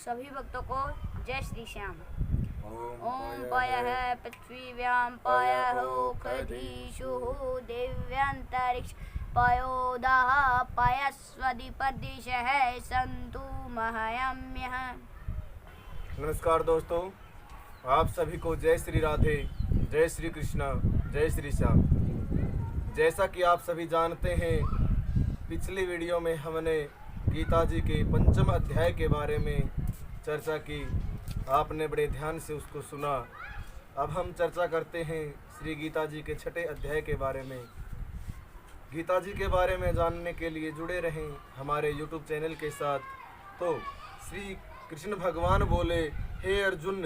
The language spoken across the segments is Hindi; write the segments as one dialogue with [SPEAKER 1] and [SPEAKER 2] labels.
[SPEAKER 1] सभी भक्तों को जय श्री श्याम।
[SPEAKER 2] ओम
[SPEAKER 1] पयः पृथ्वीव्यां पयःखधीषुः दिव्यान्तरिक्ष पयोदः पयस्वदिपदिशः सन्तु महयाम्यः।
[SPEAKER 2] नमस्कार दोस्तों, आप सभी को जय श्री राधे, जय श्री कृष्णा, जय श्री श्याम। जैसा कि आप सभी जानते हैं, पिछली वीडियो में हमने गीता जी के 5वें अध्याय के बारे में चर्चा की। आपने बड़े ध्यान से उसको सुना। अब हम चर्चा करते हैं श्री गीता जी के 6वें अध्याय के बारे में। गीता जी के बारे में जानने के लिए जुड़े रहें हमारे YouTube चैनल के साथ। तो श्री कृष्ण भगवान बोले, हे अर्जुन,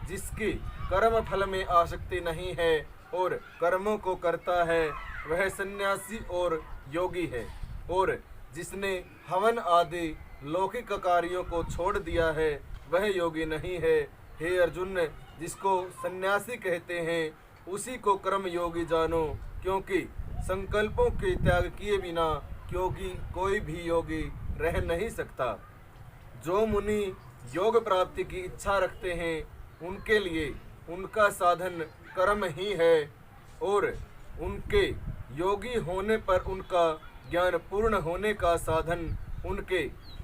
[SPEAKER 2] जिसकी कर्म फल में आसक्ति नहीं है और कर्मों को करता है वह सन्यासी और योगी है, और जिसने हवन आदि लौकिक कार्यों को छोड़ दिया है वह योगी नहीं है। हे अर्जुन, जिसको सन्यासी कहते हैं उसी को कर्म योगी जानो, क्योंकि संकल्पों के त्याग किए बिना क्योंकि कोई भी योगी रह नहीं सकता। जो मुनि योग प्राप्ति की इच्छा रखते हैं उनके लिए उनका साधन कर्म ही है, और उनके योगी होने पर उनका ज्ञान पूर्ण होने का साधन उनके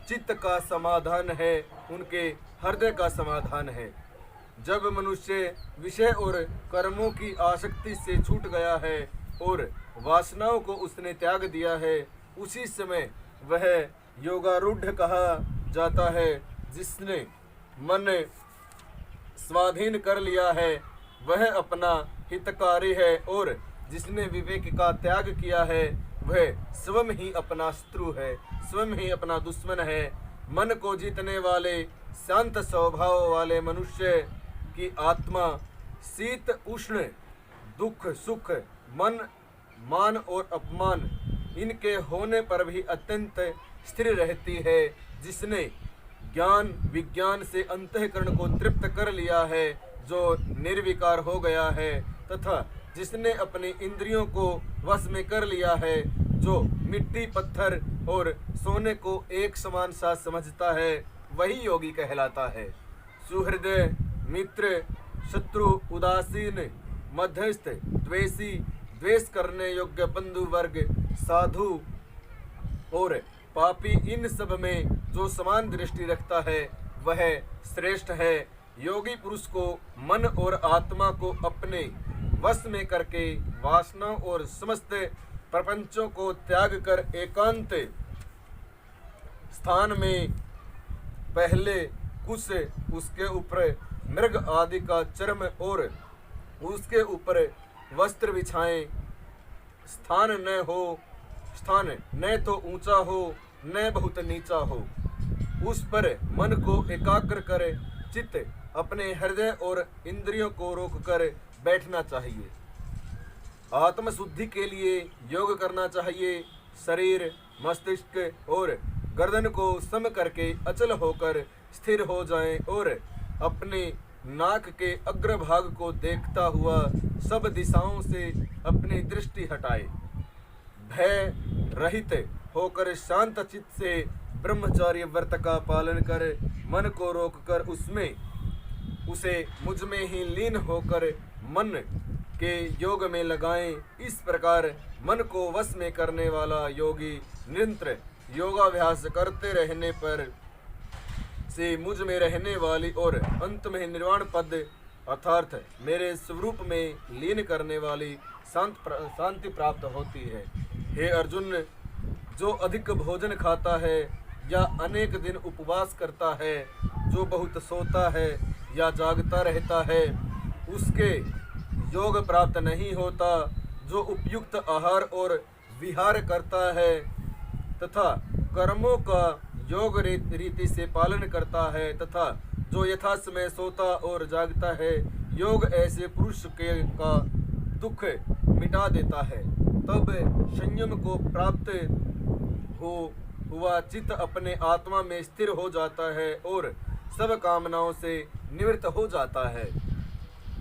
[SPEAKER 2] चित्त का समाधान है, उनके हृदय का समाधान है। जब मनुष्य विषय और कर्मों की आसक्ति से छूट गया है और वासनाओं को उसने त्याग दिया है, उसी समय वह योगारूढ़ कहा जाता है। जिसने मन स्वाधीन कर लिया है वह अपना हितकारी है, और जिसने विवेक का त्याग किया है वह स्वयं ही अपना शत्रु है, स्वयं ही अपना दुश्मन है। मन को जीतने वाले शांत स्वभाव वाले मनुष्य की आत्मा शीत उष्ण, दुख सुख, मन मान और अपमान इनके होने पर भी अत्यंत स्थिर रहती है। जिसने ज्ञान विज्ञान से अंतःकरण को तृप्त कर लिया है, जो निर्विकार हो गया है, तथा जिसने अपनी इंद्रियों को वश में कर लिया है, जो मिट्टी पत्थर और सोने को एक समान सा समझता है, वही योगी कहलाता है। सुहृदय मित्र, शत्रु, उदासीन, मध्यस्थ, द्वेषी, द्वेष करने योग्य बंधु वर्ग, साधु और पापी, इन सब में जो समान दृष्टि रखता है वह श्रेष्ठ है। योगी पुरुष को मन और आत्मा को अपने वश में करके वासनाओं और समस्त प्रपंचों को त्याग कर एकांत स्थान में पहले कुछ उसके ऊपर मृग आदि का चर्म और उसके ऊपर वस्त्र बिछाएं। स्थान न तो ऊंचा हो न बहुत नीचा हो, उस पर मन को एकाग्र कर चित्त अपने हृदय और इंद्रियों को रोककर बैठना चाहिए। आत्म शुद्धि के लिए योग करना चाहिए। शरीर, मस्तिष्क और गर्दन को सम करके अचल होकर स्थिर हो जाएं और अपने नाक के अग्रभाग को देखता हुआ सब दिशाओं से अपनी दृष्टि हटाए। भय रहित होकर शांत चित्त से ब्रह्मचर्य व्रत का पालन कर मन को रोककर उसे मुझ में ही लीन होकर मन के योग में लगाएं। इस प्रकार मन को वश में करने वाला योगी निरंतर योगाभ्यास करते रहने पर से मुझ में रहने वाली और अंत में निर्वाण पद अर्थात मेरे स्वरूप में लीन करने वाली शांति प्राप्त होती है। हे अर्जुन, जो अधिक भोजन खाता है या अनेक दिन उपवास करता है, जो बहुत सोता है या जागता रहता है, उसके योग प्राप्त नहीं होता। जो उपयुक्त आहार और विहार करता है तथा कर्मों का योग रीति से पालन करता है तथा जो यथा समय सोता और जागता है, योग ऐसे पुरुष का दुख मिटा देता है। तब संयम को प्राप्त हुआ चित्त अपने आत्मा में स्थिर हो जाता है और सब कामनाओं से निवृत्त हो जाता है।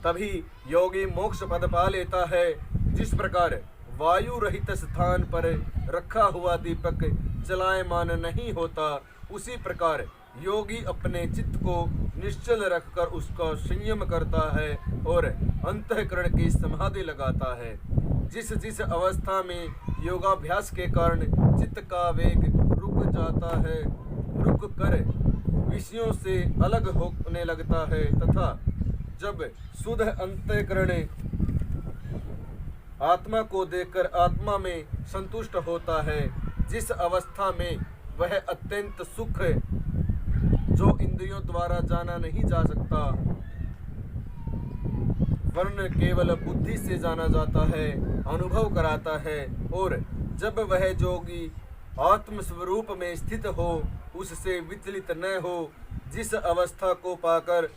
[SPEAKER 2] तभी योगी मोक्ष पद पा लेता है। जिस प्रकार वायु रहित स्थान पर रखा हुआ दीपक चलायमान नहीं होता, उसी प्रकार योगी अपने चित्त को निश्चल रखकर उसका संयम करता है और अंतःकरण की समाधि लगाता है। जिस जिस अवस्था में योगाभ्यास के कारण चित्त का वेग रुक जाता है, रुक कर विषयों से अलग होने लगता है तथा जब शुद्ध अंतःकरण आत्मा को देखकर आत्मा में संतुष्ट होता है, जिस अवस्था में वह अत्यंत सुख जो इंद्रियों द्वारा जाना नहीं जा सकता वर्ण केवल बुद्धि से जाना जाता है, अनुभव कराता है। और जब वह जोगी आत्म स्वरूप में स्थित हो, उससे विचलित न हो, जिस अवस्था को पाकर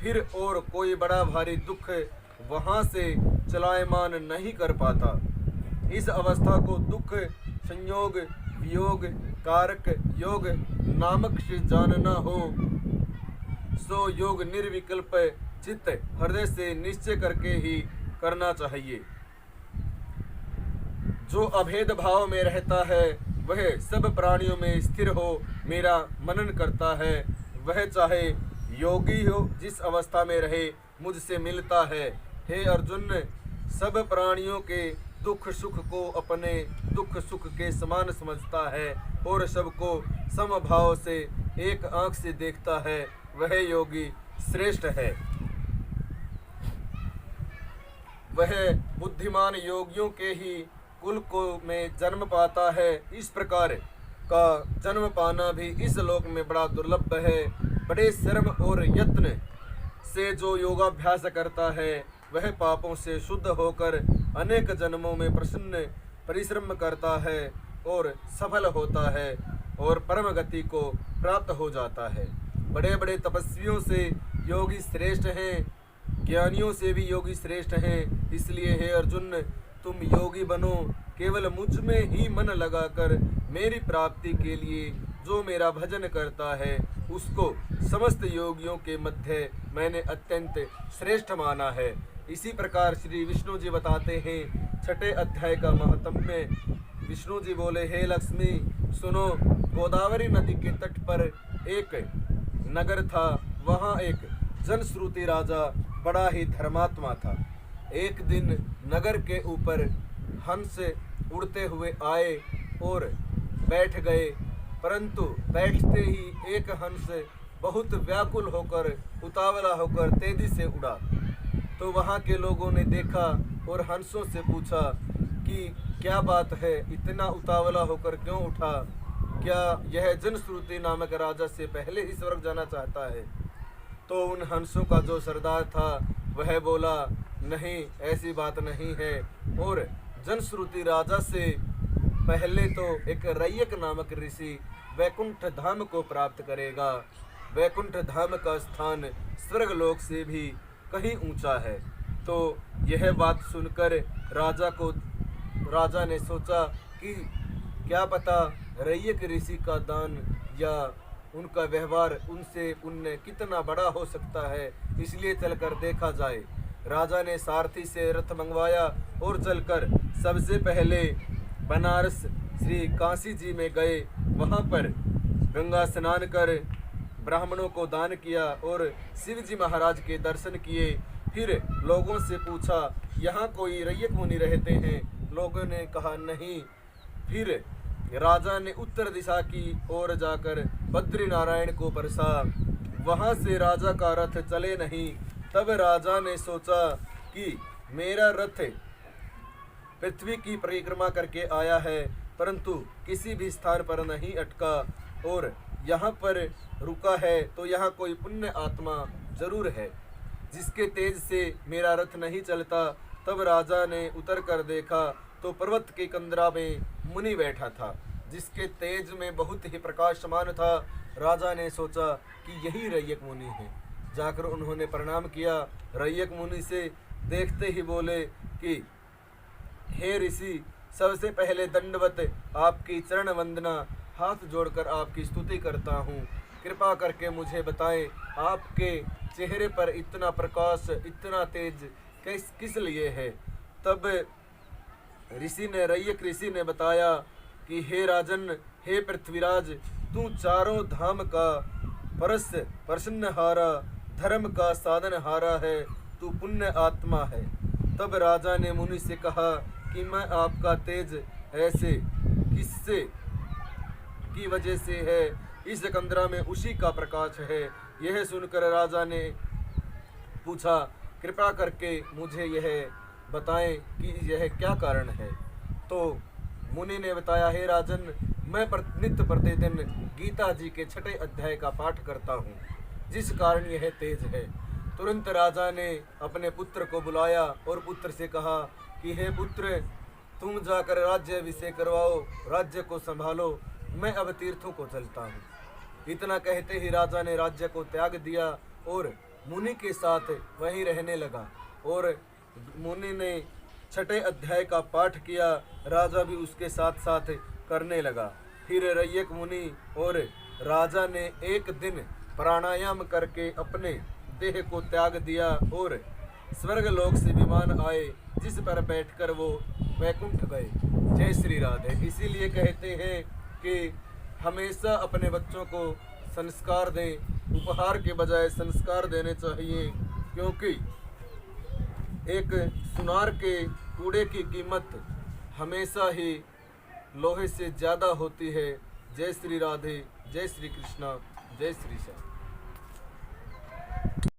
[SPEAKER 2] फिर और कोई बड़ा भारी दुख वहां से चलायमान नहीं कर पाता, इस अवस्था को दुख संयोग वियोग कारक योग नामक से जानना हो, सो योग निर्विकल्प चित्त हृदय से निश्चय करके ही करना चाहिए। जो अभेद भाव में रहता है वह सब प्राणियों में स्थिर हो मेरा मनन करता है, वह चाहे योगी हो जिस अवस्था में रहे मुझसे मिलता है। हे अर्जुन, सब प्राणियों के दुख सुख को अपने दुख सुख के समान समझता है और सबको समभाव से एक आंख से देखता है, वह योगी श्रेष्ठ है। वह बुद्धिमान योगियों के ही कुल को में जन्म पाता है। इस प्रकार का जन्म पाना भी इस लोक में बड़ा दुर्लभ है। बड़े श्रम और यत्न से जो योगाभ्यास करता है वह पापों से शुद्ध होकर अनेक जन्मों में प्रसन्न परिश्रम करता है और सफल होता है और परम गति को प्राप्त हो जाता है। बड़े बड़े तपस्वियों से योगी श्रेष्ठ हैं, ज्ञानियों से भी योगी श्रेष्ठ हैं। इसलिए हे अर्जुन, तुम योगी बनो, केवल मुझ में ही मन लगाकर मेरी प्राप्ति के लिए जो मेरा भजन करता है उसको समस्त योगियों के मध्य मैंने अत्यंत श्रेष्ठ माना है। इसी प्रकार श्री विष्णु जी बताते हैं छठे अध्याय का महात्म्य। विष्णु जी बोले, हे लक्ष्मी सुनो, गोदावरी नदी के तट पर एक नगर था। वहाँ एक जनश्रुति राजा बड़ा ही धर्मात्मा था। एक दिन नगर के ऊपर हंस उड़ते हुए आए और बैठ गए, परंतु बैठते ही एक हंस बहुत व्याकुल होकर उतावला होकर तेजी से उड़ा। तो वहाँ के लोगों ने देखा और हंसों से पूछा कि क्या बात है, इतना उतावला होकर क्यों उठा? क्या यह जनश्रुति नामक राजा से पहले ही स्वर्ग जाना चाहता है? तो उन हंसों का जो सरदार था वह बोला, नहीं, ऐसी बात नहीं है, और जनश्रुति राजा से पहले तो एक रैयक नामक ऋषि वैकुंठ धाम को प्राप्त करेगा। वैकुंठ धाम का स्थान स्वर्गलोक से भी कहीं ऊंचा है। तो यह बात सुनकर राजा ने सोचा कि क्या पता रैयक ऋषि का दान या उनका व्यवहार उनसे पुण्य कितना बड़ा हो सकता है, इसलिए चलकर देखा जाए। राजा ने सारथी से रथ मंगवाया और चलकर सबसे पहले बनारस श्री काशी जी में गए। वहाँ पर गंगा स्नान कर ब्राह्मणों को दान किया और शिव जी महाराज के दर्शन किए। फिर लोगों से पूछा, यहाँ कोई रैयक मुनि रहते हैं? लोगों ने कहा नहीं। फिर राजा ने उत्तर दिशा की ओर जाकर बद्रीनारायण को परसा। वहाँ से राजा का रथ चले नहीं। तब राजा ने सोचा कि मेरा रथ पृथ्वी की परिक्रमा करके आया है, परंतु किसी भी स्थान पर नहीं अटका और यहाँ पर रुका है, तो यहाँ कोई पुण्य आत्मा जरूर है जिसके तेज से मेरा रथ नहीं चलता। तब राजा ने उतर कर देखा तो पर्वत के कंदरा में मुनि बैठा था, जिसके तेज में बहुत ही प्रकाशमान था। राजा ने सोचा कि यही रैयक मुनि है। जाकर उन्होंने प्रणाम किया। रैयक मुनि से देखते ही बोले कि हे ऋषि, सबसे पहले दंडवत आपकी चरण वंदना, हाथ जोड़कर आपकी स्तुति करता हूँ। कृपा करके मुझे बताएं, आपके चेहरे पर इतना प्रकाश, इतना तेज किस लिए है? तब रैयक ऋषि ने बताया कि हे राजन, हे पृथ्वीराज, तू चारों धाम का परस प्रसन्न हारा, धर्म का साधन हारा है, तू पुण्य आत्मा है। तब राजा ने मुनि से कहा कि मैं आपका तेज ऐसे किससे की वजह से है, इस कंदरा में उसी का प्रकाश है। यह सुनकर राजा ने पूछा, कृपा करके मुझे यह बताएं कि यह क्या कारण है। तो मुनि ने बताया, हे राजन, मैं नित्य प्रतिदिन गीता जी के 6 अध्याय का पाठ करता हूँ, जिस कारण यह तेज है। तुरंत राजा ने अपने पुत्र को बुलाया और पुत्र से कहा कि हे पुत्र, तुम जाकर राज्य अभिषेक करवाओ, राज्य को संभालो, मैं अब तीर्थों को चलता हूँ। इतना कहते ही राजा ने राज्य को त्याग दिया और मुनि के साथ वहीं रहने लगा। और मुनि ने 6 अध्याय का पाठ किया, राजा भी उसके साथ साथ करने लगा। फिर रैयक मुनि और राजा ने एक दिन प्राणायाम करके अपने देह को त्याग दिया और स्वर्ग लोक से विमान आए, जिस पर बैठकर वो वैकुंठ गए। जय श्री राधे। इसीलिए कहते हैं कि हमेशा अपने बच्चों को संस्कार दें, उपहार के बजाय संस्कार देने चाहिए, क्योंकि एक सुनार के कूड़े की कीमत हमेशा ही लोहे से ज़्यादा होती है। जय श्री राधे, जय श्री कृष्णा, जय श्री श्याम।